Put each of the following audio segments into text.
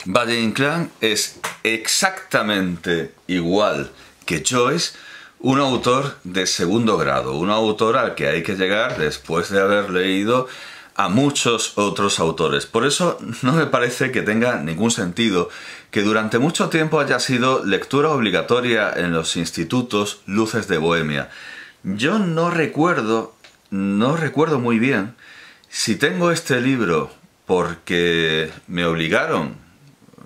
Valle Inclán es exactamente igual que Joyce, un autor de segundo grado, un autor al que hay que llegar después de haber leído a muchos otros autores. Por eso no me parece que tenga ningún sentido que durante mucho tiempo haya sido lectura obligatoria en los institutos Luces de Bohemia. Yo no recuerdo muy bien si tengo este libro porque me obligaron,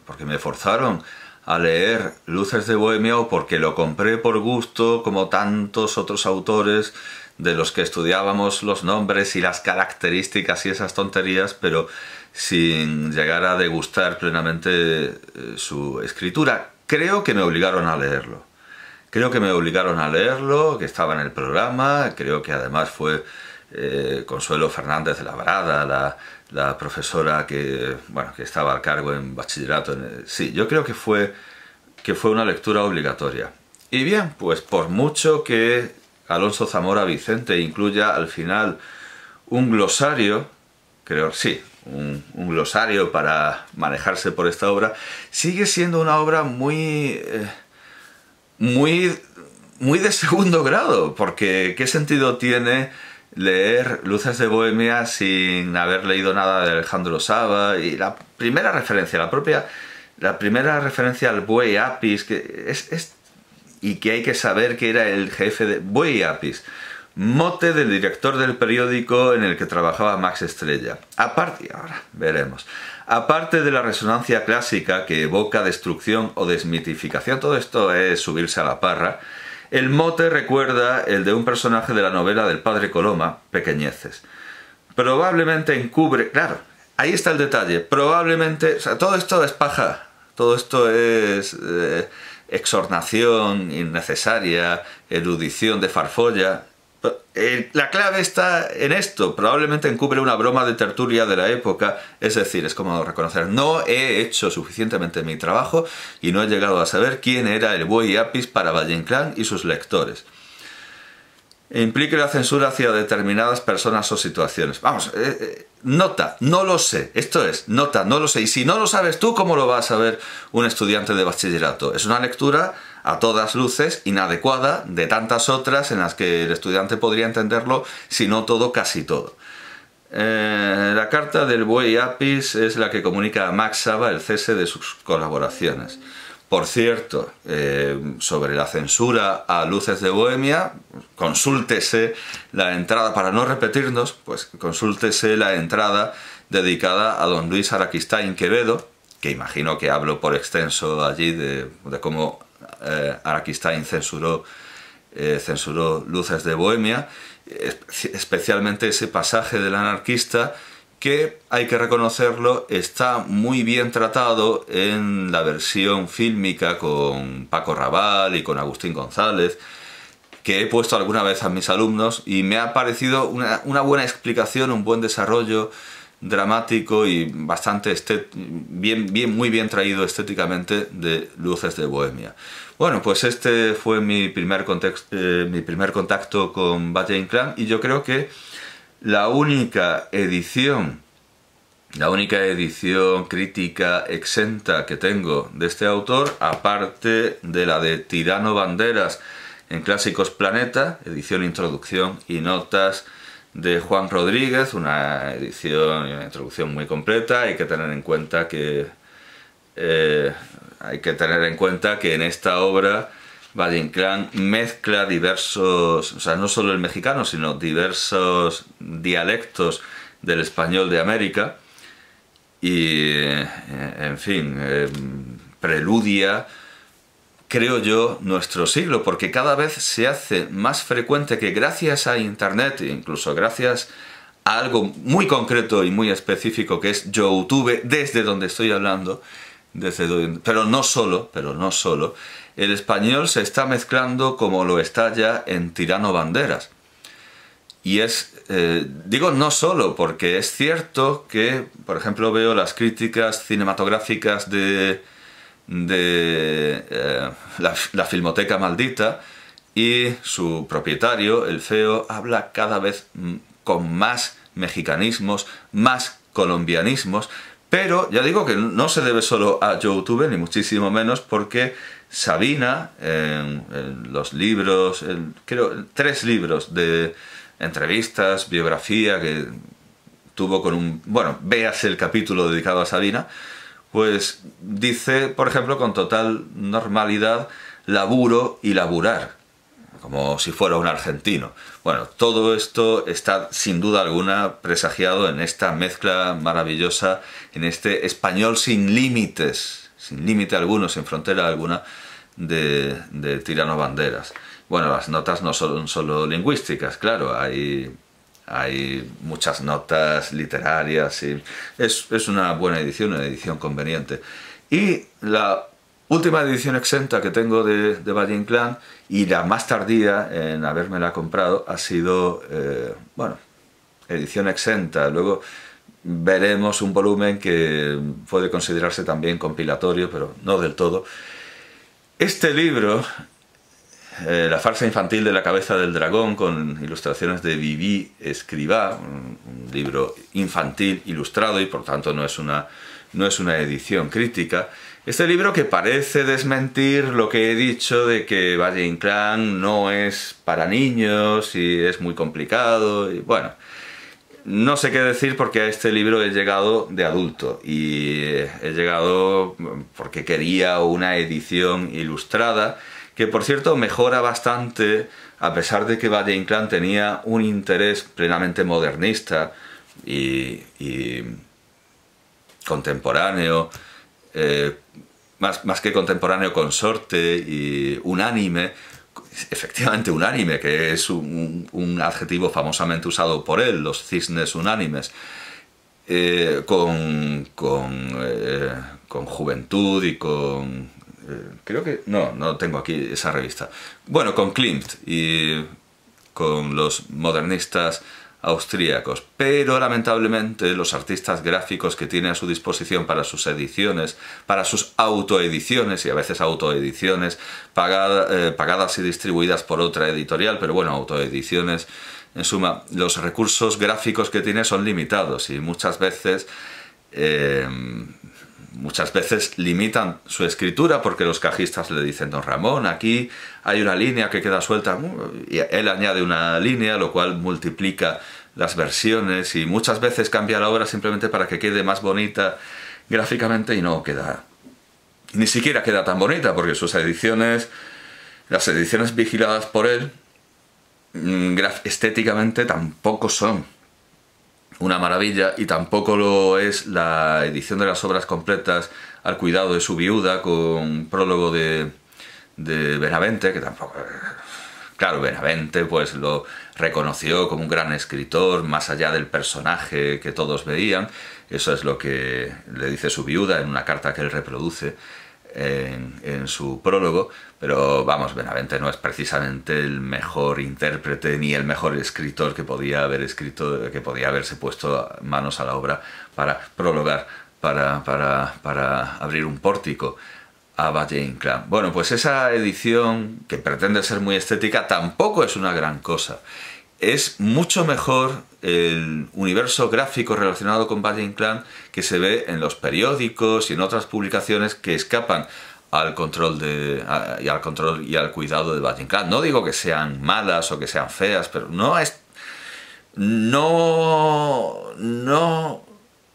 porque me forzaron a leer Luces de Bohemia o porque lo compré por gusto, como tantos otros autores de los que estudiábamos los nombres y las características y esas tonterías, pero sin llegar a degustar plenamente su escritura. Creo que me obligaron a leerlo. Creo que me obligaron a leerlo, que estaba en el programa. Creo que además fue Consuelo Fernández de Labrada, la profesora que estaba al cargo en bachillerato. Sí, yo creo que fue una lectura obligatoria. Y bien, pues por mucho que Alonso Zamora Vicente incluya al final un glosario, creo, sí, un glosario para manejarse por esta obra, sigue siendo una obra muy de segundo grado, porque ¿qué sentido tiene leer Luces de Bohemia sin haber leído nada de Alejandro Sava? Y la primera referencia, la primera referencia al Buey Apis, que y que hay que saber que era el jefe de Buey Apis, mote del director del periódico en el que trabajaba Max Estrella. Aparte, ahora veremos, aparte de la resonancia clásica que evoca destrucción o desmitificación, todo esto es subirse a la parra, el mote recuerda el de un personaje de la novela del padre Coloma, Pequeñeces. Probablemente encubre, claro, ahí está el detalle, probablemente, o sea, todo esto es paja, todo esto es exornación innecesaria, erudición de farfolla. La clave está en esto, probablemente encubre una broma de tertulia de la época, es decir, es como reconocer, no he hecho suficientemente mi trabajo y no he llegado a saber quién era el Buey Apis para Valle Inclán y sus lectores. Implique la censura hacia determinadas personas o situaciones. Vamos, nota, no lo sé. Esto es, nota, no lo sé. Y si no lo sabes tú, ¿cómo lo va a saber un estudiante de bachillerato? Es una lectura a todas luces inadecuada de tantas otras en las que el estudiante podría entenderlo, si no todo, casi todo. La carta del Buey Apis es la que comunica a Max Sava el cese de sus colaboraciones. Por cierto, sobre la censura a Luces de Bohemia, consúltese la entrada, para no repetirnos, pues consúltese la entrada dedicada a don Luis Araquistáin Quevedo, que imagino que hablo por extenso allí de cómo Araquistáin censuró Luces de Bohemia, especialmente ese pasaje del anarquista, que, hay que reconocerlo, está muy bien tratado en la versión fílmica con Paco Raval y con Agustín González, que he puesto alguna vez a mis alumnos, y me ha parecido una buena explicación, un buen desarrollo dramático y bastante muy bien traído estéticamente de Luces de Bohemia. Bueno, pues este fue mi primer contacto con Valle Inclán, y yo creo que la única edición crítica exenta que tengo de este autor, aparte de la de Tirano Banderas en Clásicos Planeta, edición Introducción y Notas de Juan Rodríguez, una edición y una introducción muy completa. Hay que tener en cuenta que en esta obra Valle Inclán mezcla diversos, o sea, no solo el mexicano, sino diversos dialectos del español de América, y, en fin, preludia, creo yo, nuestro siglo, porque cada vez se hace más frecuente que, gracias a Internet, e incluso gracias a algo muy concreto y muy específico que es YouTube, desde donde estoy hablando, pero no solo, el español se está mezclando como lo está ya en Tirano Banderas. Y digo no solo, porque es cierto que, por ejemplo, veo las críticas cinematográficas de la Filmoteca Maldita, y su propietario, el feo, habla cada vez con más mexicanismos, más colombianismos, Pero ya digo que no se debe solo a YouTube, ni muchísimo menos, porque Sabina, en los libros, creo 3 libros de entrevistas, biografía que tuvo con un... Bueno, véase el capítulo dedicado a Sabina, pues dice, por ejemplo, con total normalidad, laburo y laburar, como si fuera un argentino. Bueno, todo esto está sin duda alguna presagiado en esta mezcla maravillosa, en este español sin límites, sin límite alguno, sin frontera alguna, de Tirano Banderas. Bueno, las notas no son solo lingüísticas, claro, hay muchas notas literarias y es una buena edición, una edición conveniente. Y la última edición exenta que tengo de Valle Inclán, y la más tardía en habérmela comprado, ha sido, bueno, edición exenta. Luego veremos un volumen que puede considerarse también compilatorio, pero no del todo. Este libro, La farsa infantil de la cabeza del dragón, con ilustraciones de Viví Escrivá, un libro infantil ilustrado y por tanto no es una edición crítica. Este libro, que parece desmentir lo que he dicho de que Valle Inclán no es para niños y es muy complicado, y bueno, no sé qué decir porque a este libro he llegado de adulto y he llegado porque quería una edición ilustrada, que por cierto mejora bastante, a pesar de que Valle Inclán tenía un interés plenamente modernista y contemporáneo, más que contemporáneo, consorte y unánime, efectivamente unánime, que es un adjetivo famosamente usado por él, los cisnes unánimes, con juventud y con... creo que... no tengo aquí esa revista. Bueno, con Klimt y con los modernistas austríacos, pero lamentablemente los artistas gráficos que tiene a su disposición para sus ediciones, para sus autoediciones, y a veces autoediciones pagadas y distribuidas por otra editorial, pero bueno, autoediciones, en suma, los recursos gráficos que tiene son limitados y muchas veces limitan su escritura porque los cajistas le dicen: don Ramón, aquí hay una línea que queda suelta, y él añade una línea, lo cual multiplica las versiones y muchas veces cambia la obra simplemente para que quede más bonita gráficamente, y no queda, ni siquiera queda tan bonita, porque sus ediciones, las ediciones vigiladas por él, estéticamente tampoco son una maravilla, y tampoco lo es la edición de las obras completas al cuidado de su viuda, con prólogo de Benavente, que tampoco... Claro, Benavente pues lo reconoció como un gran escritor, más allá del personaje que todos veían. Eso es lo que le dice su viuda en una carta que él reproduce en su prólogo, pero vamos, Benavente no es precisamente el mejor intérprete ni el mejor escritor que podía haber escrito, que podía haberse puesto manos a la obra para prologar, para abrir un pórtico a Valle Inclán. Bueno, pues esa edición, que pretende ser muy estética, tampoco es una gran cosa. Es mucho mejor el universo gráfico relacionado con Valle Inclán que se ve en los periódicos y en otras publicaciones que escapan al control y al cuidado de Valle Inclán. No digo que sean malas o que sean feas, pero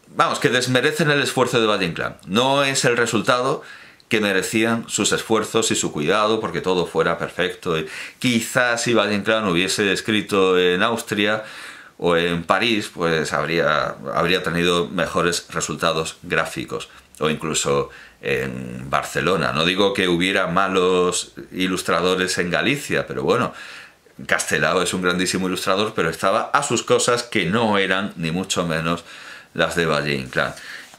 vamos, que desmerecen el esfuerzo de Valle Inclán. No es el resultado que merecían sus esfuerzos y su cuidado porque todo fuera perfecto. Y quizás si Valle Inclán hubiese escrito en Austria o en París, pues habría tenido mejores resultados gráficos, o incluso en Barcelona. No digo que hubiera malos ilustradores en Galicia, pero bueno, Castelao es un grandísimo ilustrador, pero estaba a sus cosas, que no eran ni mucho menos las de Valle Inclán.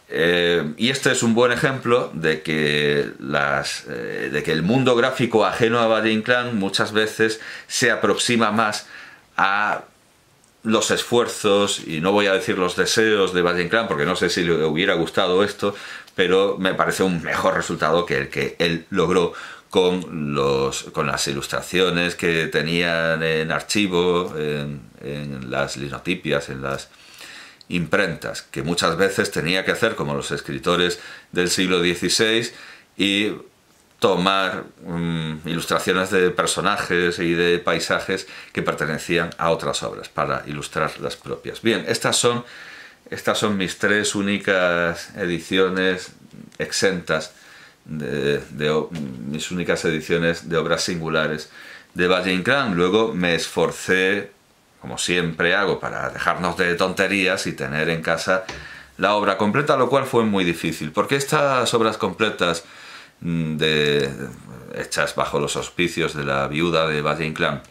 Y este es un buen ejemplo de que el mundo gráfico ajeno a Valle Inclán muchas veces se aproxima más a los esfuerzos, y no voy a decir los deseos, de Valle Inclán, porque no sé si le hubiera gustado esto, pero me parece un mejor resultado que el que él logró con las ilustraciones que tenían en archivo, en las linotipias, en imprentas, que muchas veces tenía que hacer como los escritores del siglo XVI y tomar ilustraciones de personajes y de paisajes que pertenecían a otras obras para ilustrar las propias. Bien, estas son mis 3 únicas ediciones exentas, mis únicas ediciones de obras singulares de Valle-Inclán. Luego me esforcé, como siempre hago, para dejarnos de tonterías y tener en casa la obra completa, lo cual fue muy difícil, porque estas obras completas hechas bajo los auspicios de la viuda de Valle-Inclán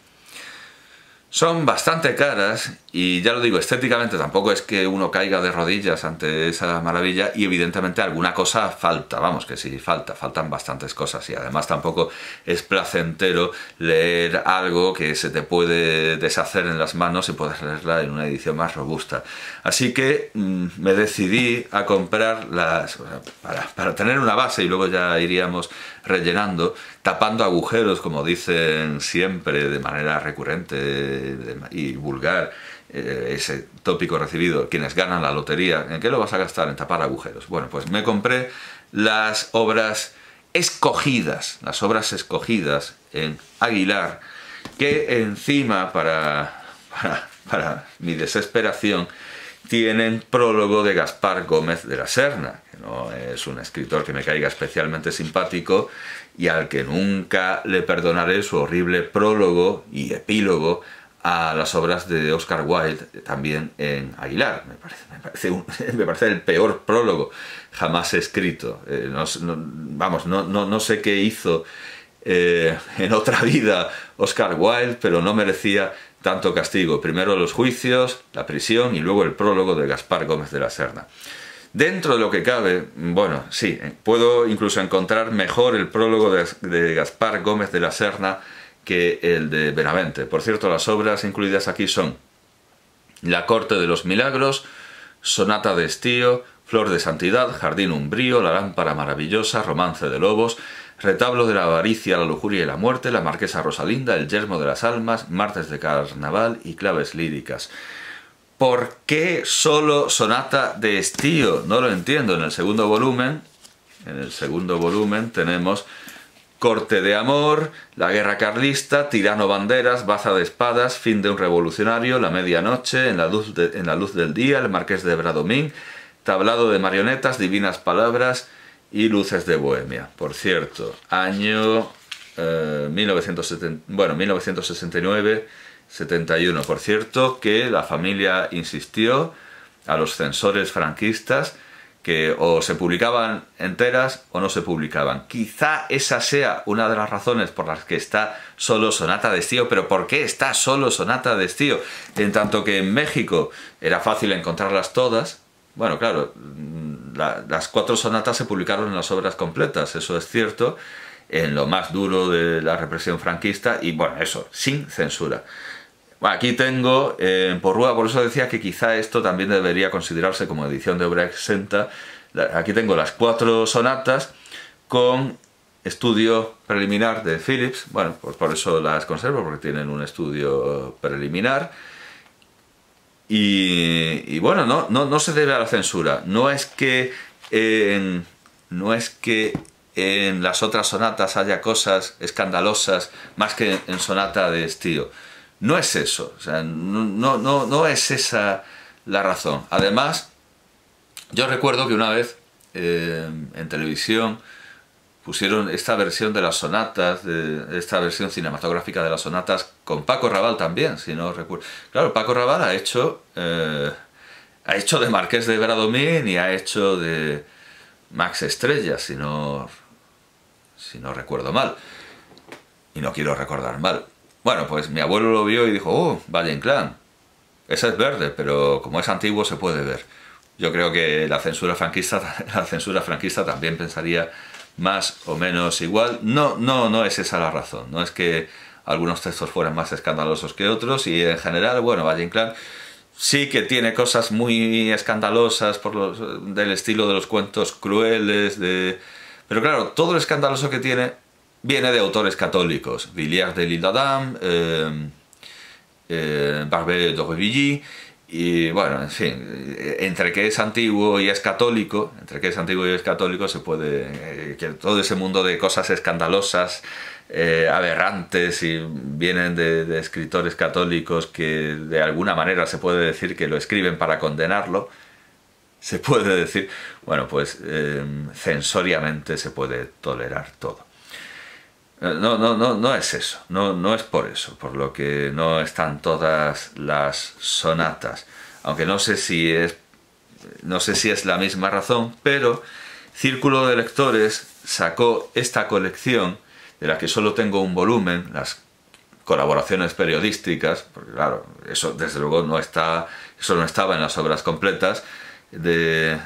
son bastante caras, y ya lo digo, estéticamente tampoco es que uno caiga de rodillas ante esa maravilla, y evidentemente alguna cosa falta, vamos, que sí, faltan bastantes cosas, y además tampoco es placentero leer algo que se te puede deshacer en las manos y poder leerla en una edición más robusta. Así que me decidí a comprar para tener una base, y luego ya iríamos rellenando, tapando agujeros, como dicen siempre de manera recurrente y vulgar, ese tópico recibido: quienes ganan la lotería, ¿en qué lo vas a gastar? En tapar agujeros. Bueno, pues me compré las obras escogidas en Aguilar, que encima, para mi desesperación, tienen prólogo de Gaspar Gómez de la Serna, que no es un escritor que me caiga especialmente simpático y al que nunca le perdonaré su horrible prólogo y epílogo a las obras de Oscar Wilde, también en Aguilar. Me parece el peor prólogo jamás escrito. No sé qué hizo en otra vida Oscar Wilde, pero no merecía tanto castigo. Primero los juicios, la prisión y luego el prólogo de Gaspar Gómez de la Serna. Dentro de lo que cabe, bueno, sí, puedo incluso encontrar mejor el prólogo de Gaspar Gómez de la Serna que el de Benavente. Por cierto, las obras incluidas aquí son La corte de los milagros, Sonata de estío, Flor de santidad, Jardín umbrío, La lámpara maravillosa, Romance de lobos, Retablo de la avaricia, la lujuria y la muerte, La marquesa Rosalinda, El yermo de las almas, Martes de carnaval y Claves líricas. ¿Por qué solo Sonata de estío? No lo entiendo. En el segundo volumen tenemos Corte de amor, La guerra carlista, Tirano banderas, Baza de espadas, Fin de un revolucionario, La medianoche, En la luz del día, El marqués de Bradomín, Tablado de marionetas, Divinas palabras y Luces de Bohemia. Por cierto, año 1969-71. Por cierto, que la familia insistió a los censores franquistas que o se publicaban enteras o no se publicaban. Quizá esa sea una de las razones por las que está solo Sonata de estío. Pero ¿por qué está solo Sonata de estío? En tanto que en México era fácil encontrarlas todas. Bueno, claro, las 4 sonatas se publicaron en las obras completas, eso es cierto, en lo más duro de la represión franquista, y bueno, eso, sin censura. Bueno, aquí tengo en Porrúa, por eso decía que quizá esto también debería considerarse como edición de obra exenta. Aquí tengo las 4 sonatas con estudio preliminar de Phillips. Bueno, pues por eso las conservo, porque tienen un estudio preliminar. Y bueno, no se debe a la censura. No es que en las otras sonatas haya cosas escandalosas más que en Sonata de estío. No es eso, o sea, no es esa la razón. Además, yo recuerdo que una vez en televisión pusieron esta versión de las sonatas, esta versión cinematográfica de las sonatas, con Paco Raval también, si no recuerdo. Claro, Paco Raval ha hecho de Marqués de Bradomín y ha hecho de Max Estrella, si no recuerdo mal. Y no quiero recordar mal. Bueno, pues mi abuelo lo vio y dijo: ¡oh, Valle-Inclán! Ese es verde, pero como es antiguo se puede ver. Yo creo que la censura franquista también pensaría más o menos igual. No es esa la razón. No es que algunos textos fueran más escandalosos que otros, y en general, bueno, Valle-Inclán sí que tiene cosas muy escandalosas del estilo de los cuentos crueles, pero claro, todo lo escandaloso que tiene viene de autores católicos: Villars de l'Isle-Adam, Barbey d'Aurevilly, Y bueno, en fin, entre que es antiguo y es católico, se puede, que todo ese mundo de cosas escandalosas, aberrantes y vienen de escritores católicos que de alguna manera se puede decir que lo escriben para condenarlo, se puede decir, bueno, pues censoriamente se puede tolerar todo. No es eso, no es por eso, por lo que no están todas las sonatas, aunque no sé si es la misma razón, pero Círculo de Lectores sacó esta colección, de la que solo tengo un volumen, las colaboraciones periodísticas, porque claro, eso desde luego eso no estaba en las obras completas de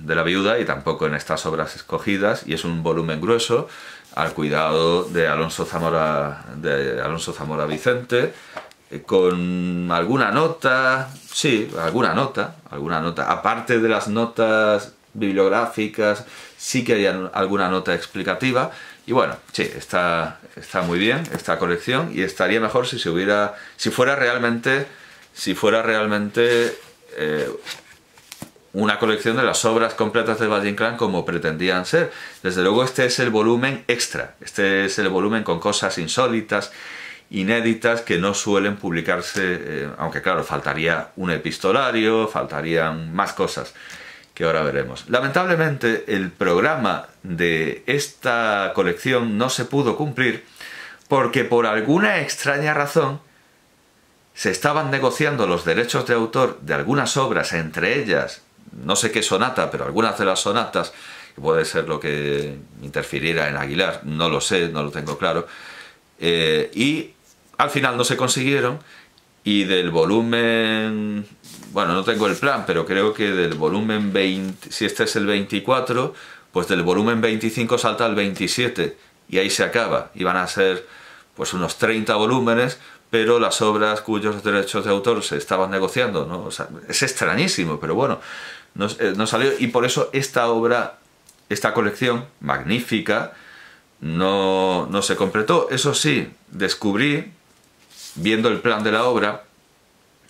la viuda y tampoco en estas obras escogidas, y es un volumen grueso, al cuidado de Alonso Zamora Vicente, con alguna nota, sí, alguna nota, aparte de las notas bibliográficas, sí que hay alguna nota explicativa, y bueno, sí, está muy bien esta colección, y estaría mejor si fuera realmente una colección de las obras completas de Valle Inclán como pretendían ser. Desde luego este es el volumen extra, este es el volumen con cosas insólitas, inéditas, que no suelen publicarse, aunque claro, faltaría un epistolario, faltarían más cosas que ahora veremos. Lamentablemente el programa de esta colección no se pudo cumplir porque por alguna extraña razón se estaban negociando los derechos de autor de algunas obras, entre ellas no sé qué sonata, pero algunas de las sonatas, que puede ser lo que interfiriera en Aguilar, no lo sé, no lo tengo claro, y al final no se consiguieron, y del volumen, bueno, no tengo el plan, pero creo que del volumen 20, si este es el 24, pues del volumen 25 salta al 27, y ahí se acaba, y van a ser pues unos 30 volúmenes, pero las obras cuyos derechos de autor se estaban negociando, ¿no? O sea, es extrañísimo, pero bueno, no salió, y por eso esta colección magnífica no se completó. Eso sí, descubrí, viendo el plan de la obra,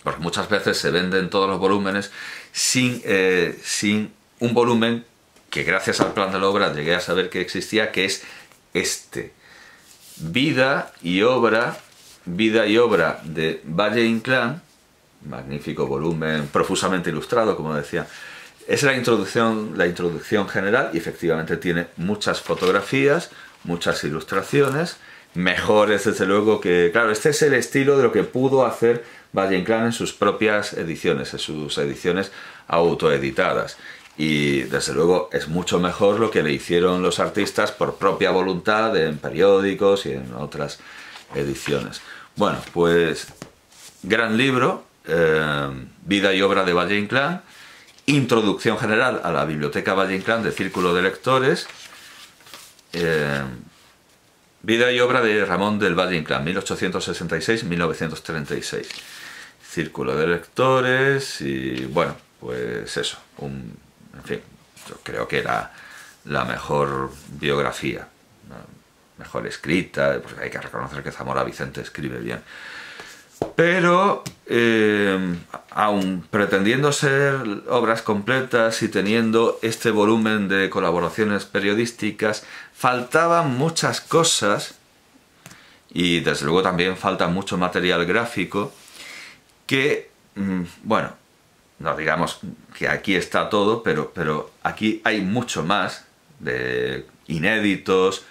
porque muchas veces se venden todos los volúmenes sin un volumen que gracias al plan de la obra llegué a saber que existía, que es este: Vida y obra de Valle Inclán, magnífico volumen, profusamente ilustrado, como decía. Es la introducción general, y efectivamente tiene muchas fotografías, muchas ilustraciones, mejores desde luego que... Claro, este es el estilo de lo que pudo hacer Valle Inclán en sus propias ediciones, en sus ediciones autoeditadas. Y desde luego es mucho mejor lo que le hicieron los artistas por propia voluntad en periódicos y en otras ediciones. Bueno, pues gran libro, Vida y obra de Valle Inclán, introducción general a la Biblioteca Valle Inclán de Círculo de Lectores, vida y obra de Ramón del Valle Inclán, 1866-1936. Círculo de Lectores y bueno, pues eso, en fin, yo creo que era la mejor biografía, mejor escrita, porque hay que reconocer que Zamora Vicente escribe bien. Pero, aun pretendiendo ser obras completas y teniendo este volumen de colaboraciones periodísticas, faltaban muchas cosas, y desde luego también falta mucho material gráfico, que, bueno, no digamos que aquí está todo, pero aquí hay mucho más, de inéditos,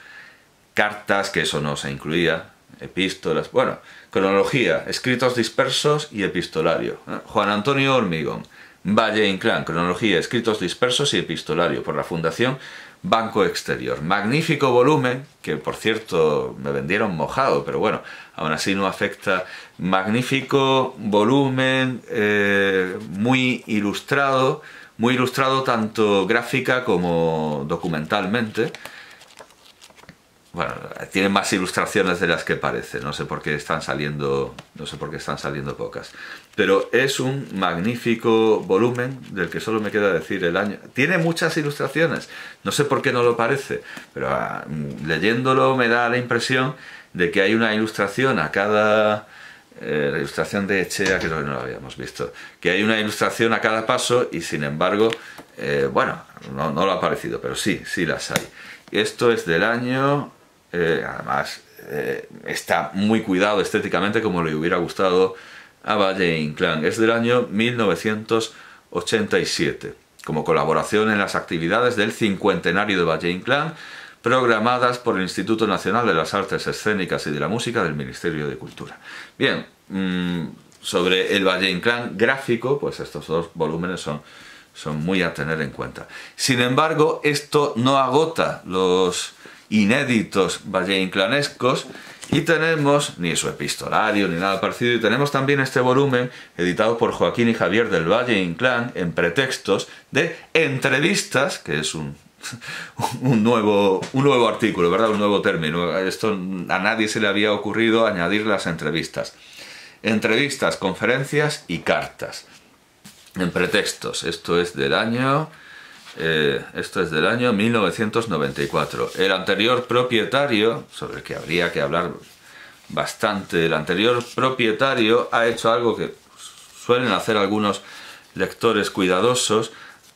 cartas, que eso no se incluía, epístolas, bueno, cronología, escritos dispersos y epistolario. Juan Antonio Hormigón, Valle Inclán, cronología, escritos dispersos y epistolario, por la Fundación Banco Exterior. Magnífico volumen, que por cierto me vendieron mojado, pero bueno, aún así no afecta. Magnífico volumen, muy ilustrado tanto gráfica como documentalmente. Bueno, tiene más ilustraciones de las que parece, no sé por qué están saliendo pocas. Pero es un magnífico volumen del que solo me queda decir el año. Tiene muchas ilustraciones, no sé por qué no lo parece, pero leyéndolo me da la impresión de que hay una ilustración a cada La ilustración de Echea, creo que no la habíamos visto. Que hay una ilustración a cada paso y sin embargo, bueno, no lo ha aparecido, pero sí las hay. Esto es del año, además está muy cuidado estéticamente como le hubiera gustado a Valle Inclán. Es del año 1987, como colaboración en las actividades del cincuentenario de Valle Inclán, programadas por el Instituto Nacional de las Artes Escénicas y de la Música del Ministerio de Cultura. Bien, sobre el Valle Inclán gráfico, pues estos dos volúmenes son muy a tener en cuenta. Sin embargo, esto no agota los inéditos valleinclanescos y tenemos, ni su epistolario ni nada parecido, y tenemos también este volumen editado por Joaquín y Javier del Valle Inclán en pretextos de entrevistas, que es un nuevo artículo, ¿verdad? Un nuevo término. Esto a nadie se le había ocurrido añadir las entrevistas. Entrevistas, conferencias y cartas. En pretextos. Esto es del año 1994. El anterior propietario, sobre el que habría que hablar bastante, el anterior propietario ha hecho algo que suelen hacer algunos lectores cuidadosos.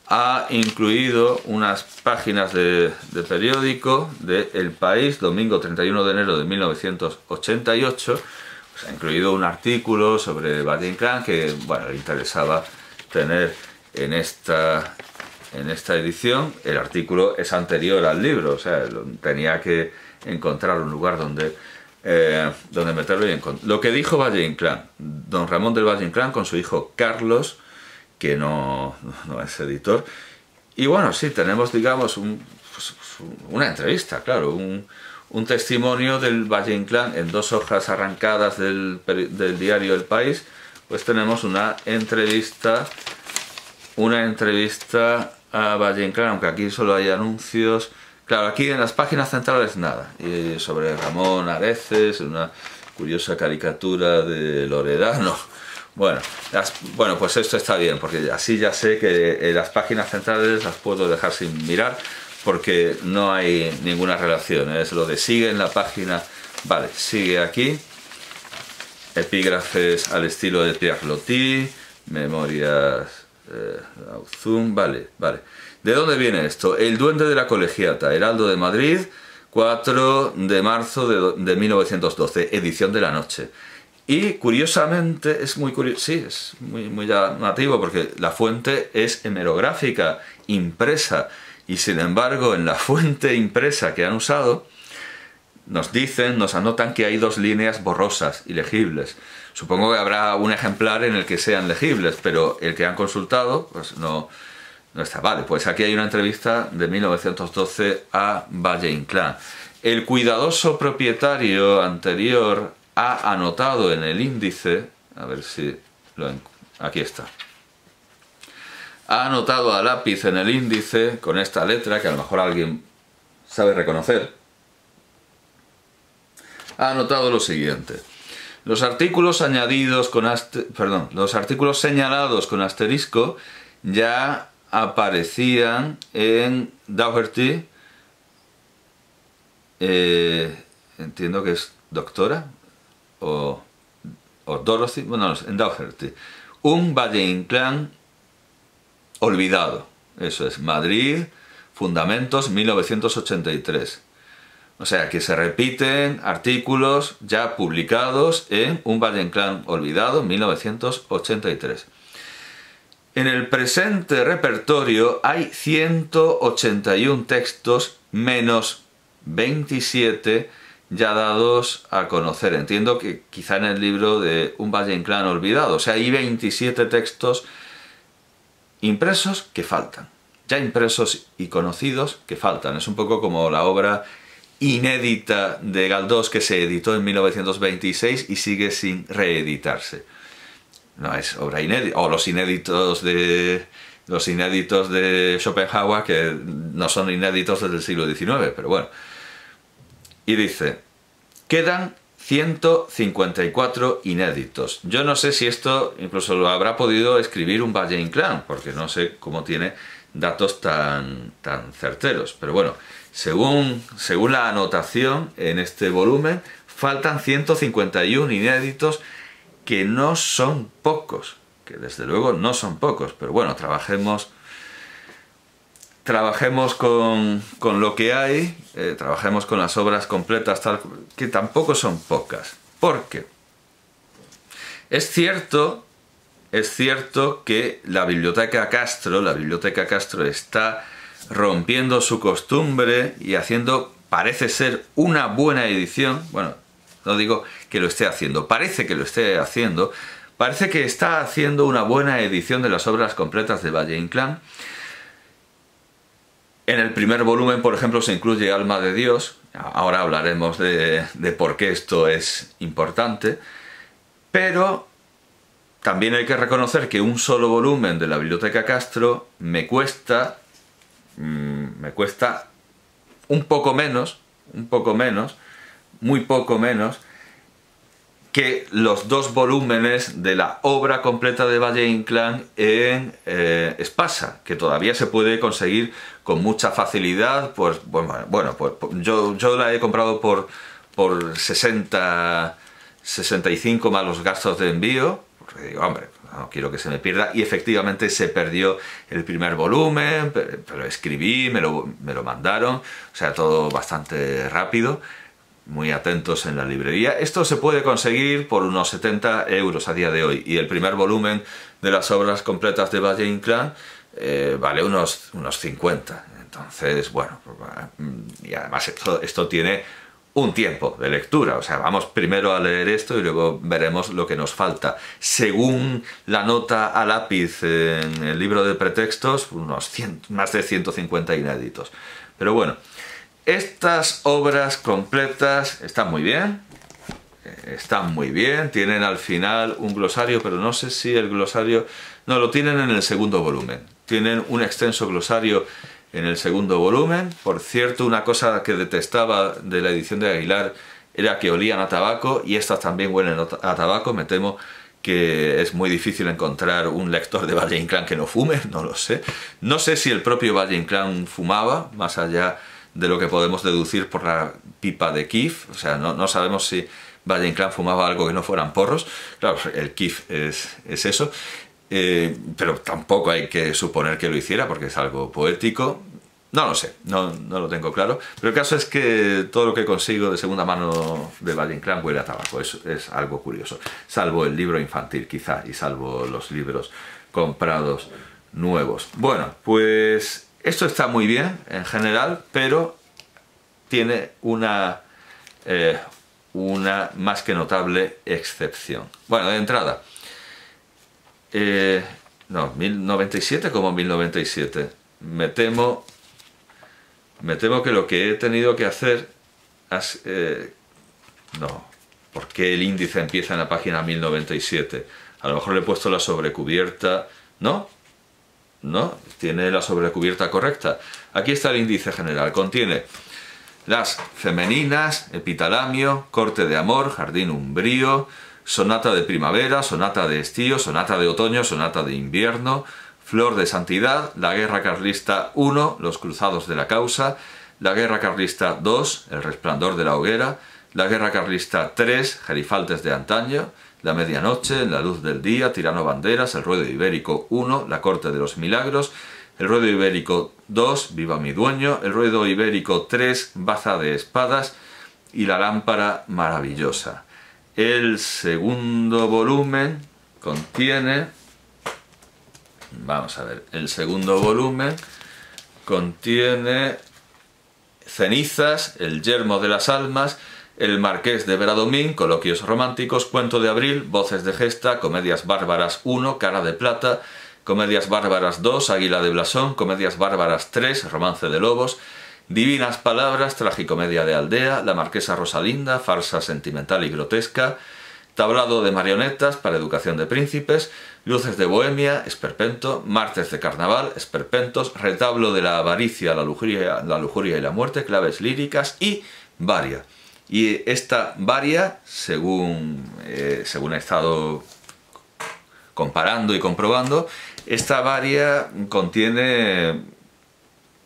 Ha incluido unas páginas de periódico de El País, domingo 31 de enero de 1988. Pues ha incluido un artículo sobre Valle Inclán que, bueno, le interesaba tener en esta edición. El artículo es anterior al libro, o sea, tenía que encontrar un lugar donde meterlo. Lo que dijo Valle Inclán, don Ramón del Valle Inclán, con su hijo Carlos, que no es editor. Y bueno, sí, tenemos, digamos, una entrevista, claro, un testimonio del Valle Inclán en 2 hojas arrancadas del diario El País. Pues tenemos una entrevista a Valle Inclán, aunque aquí solo hay anuncios. Claro, aquí en las páginas centrales nada. Y sobre Ramón Areces, una curiosa caricatura de Loredano. Bueno, pues esto está bien, porque así ya sé que las páginas centrales las puedo dejar sin mirar, porque no hay ninguna relación. Es lo de sigue en la página, vale, sigue aquí. Epígrafes al estilo de Pierre Loti, memorias Auzun, vale. ¿De dónde viene esto? El duende de la colegiata, Heraldo de Madrid, 4 de marzo de 1912, edición de la noche. Y curiosamente, es muy llamativo, porque la fuente es hemerográfica, impresa, y sin embargo en la fuente impresa que han usado nos anotan que hay 2 líneas borrosas y legibles. Supongo que habrá un ejemplar en el que sean legibles, pero el que han consultado pues no está. Vale, pues aquí hay una entrevista de 1912 a Valle Inclán. El cuidadoso propietario anterior ha anotado en el índice, a ver si aquí está. Ha anotado a lápiz en el índice con esta letra que a lo mejor alguien sabe reconocer. Ha anotado lo siguiente: los artículos los artículos señalados con asterisco ya aparecían en Dougherty, entiendo que es doctora, o Dorothy, bueno, en Dougherty. Un Valle Inclán olvidado, eso es, Madrid, Fundamentos, 1983. O sea, que se repiten artículos ya publicados en Un Valle Inclán olvidado, 1983. En el presente repertorio hay 181 textos menos 27 ya dados a conocer. Entiendo que quizá en el libro de Un Valle Inclán olvidado. O sea, hay 27 textos impresos que faltan. Ya impresos y conocidos que faltan. Es un poco como la obra inédita de Galdós, que se editó en 1926 y sigue sin reeditarse. No es obra inédita. O los inéditos de Schopenhauer, que no son inéditos desde el siglo XIX, pero bueno. Y dice, quedan 154 inéditos. Yo no sé si esto incluso lo habrá podido escribir un Valle Inclán, porque no sé cómo tiene datos tan certeros. Pero bueno, según la anotación en este volumen, faltan 151 inéditos que no son pocos, que desde luego no son pocos, pero bueno, trabajemos con lo que hay, trabajemos con las obras completas, tal, que tampoco son pocas. Porque es cierto que la Biblioteca Castro está rompiendo su costumbre y haciendo, parece ser, una buena edición. Bueno, no digo que lo esté haciendo, parece que lo esté haciendo. Parece que está haciendo una buena edición de las obras completas de Valle-Inclán. En el primer volumen, por ejemplo, se incluye Alma de Dios. Ahora hablaremos de por qué esto es importante. Pero también hay que reconocer que un solo volumen de la Biblioteca Castro me cuesta un poco menos, muy poco menos, que los 2 volúmenes de la obra completa de Valle-Inclán en Espasa, que todavía se puede conseguir con mucha facilidad. Pues bueno, pues yo la he comprado por 65 más los gastos de envío, porque digo, hombre, no quiero que se me pierda, y efectivamente se perdió el primer volumen, pero escribí, me lo mandaron, o sea, todo bastante rápido. Muy atentos en la librería. Esto se puede conseguir por unos 70 euros a día de hoy, y el primer volumen de las obras completas de Valle-Inclán vale unos 50. Entonces, bueno, y además esto tiene un tiempo de lectura, o sea, vamos primero a leer esto y luego veremos lo que nos falta. Según la nota a lápiz en el libro de pretextos, más de 150 inéditos. Pero bueno, estas obras completas están muy bien, tienen al final un glosario, pero no sé si el glosario... No, lo tienen en el segundo volumen, tienen un extenso glosario en el segundo volumen. Por cierto, una cosa que detestaba de la edición de Aguilar era que olían a tabaco, y estas también huelen a tabaco. Me temo que es muy difícil encontrar un lector de Valle-Inclán que no fume, no lo sé. No sé si el propio Valle-Inclán fumaba, más allá de lo que podemos deducir por la pipa de Kif. O sea, no sabemos si Valle-Inclán fumaba algo que no fueran porros. Claro, el Kif es eso. Pero tampoco hay que suponer que lo hiciera, porque es algo poético. No lo sé, no lo tengo claro. Pero el caso es que todo lo que consigo de segunda mano de Valle-Inclán huele a tabaco. Es algo curioso. Salvo el libro infantil, quizá, y salvo los libros comprados nuevos. Bueno, pues esto está muy bien en general, pero tiene una más que notable excepción. Bueno, de entrada, no, 1097 como 1097. Me temo que lo que he tenido que hacer no, porque el índice empieza en la página 1097. A lo mejor le he puesto la sobrecubierta. No, tiene la sobrecubierta correcta. Aquí está el índice general. Contiene las femeninas, epitalamio, corte de amor, jardín umbrío, sonata de primavera, sonata de estío, sonata de otoño, sonata de invierno, flor de santidad, la guerra carlista 1, los cruzados de la causa, la guerra carlista 2, el resplandor de la hoguera, la guerra carlista 3, gerifaltes de antaño, la medianoche, en la luz del día, tirano banderas, el ruedo ibérico 1, la corte de los milagros, el ruedo ibérico 2, viva mi dueño, el ruedo ibérico 3, baza de espadas, y la lámpara maravillosa. El segundo volumen contiene... Vamos a ver, el segundo volumen contiene Cenizas, El yermo de las almas, El marqués de Bradomín, Coloquios románticos, Cuento de abril, Voces de gesta, Comedias bárbaras 1, Cara de plata, Comedias bárbaras 2, Águila de blasón, Comedias bárbaras 3, Romance de lobos, Divinas palabras, Tragicomedia de aldea, La marquesa Rosalinda, farsa sentimental y grotesca, Tablado de marionetas para educación de príncipes, Luces de bohemia, Esperpento, Martes de carnaval, Esperpentos, Retablo de la avaricia, la lujuria y la muerte, Claves líricas y Varia. Y esta Varia, según he estado comparando y comprobando, esta Varia contiene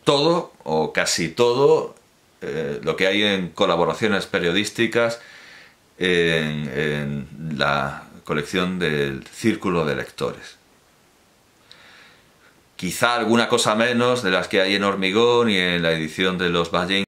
todo o casi todo lo que hay en colaboraciones periodísticas en la colección del Círculo de Lectores. Quizá alguna cosa menos de las que hay en Hormigón y en la edición de los Ballén,